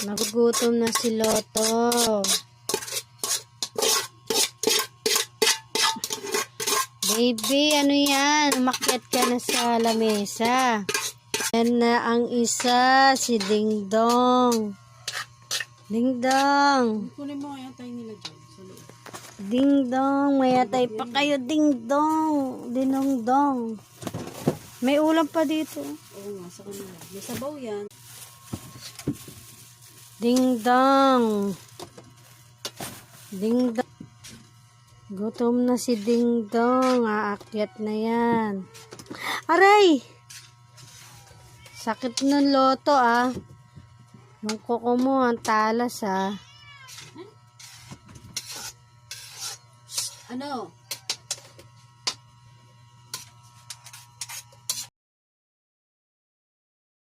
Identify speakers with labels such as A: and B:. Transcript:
A: Nagugutom na si Loto. Baby, ano yan? Umakyat ka na sa lamesa. Yan na ang isa, si Ding Dong. Ding Dong.
B: Kunin mo kaya tayo nila dyan sa loob.
A: Ding Dong, mayatay pa kayo, Ding Dong. Dinong Dong. May ulam pa dito.
B: Oo nga, sa kanila. May sabaw yan.
A: Ding Dong. Ding Dong. Gutom na si Ding Dong. Aakyat na yan. Aray! Sakit ng Loto ah. Yung kuko mo, ang talas ah.
B: Ano?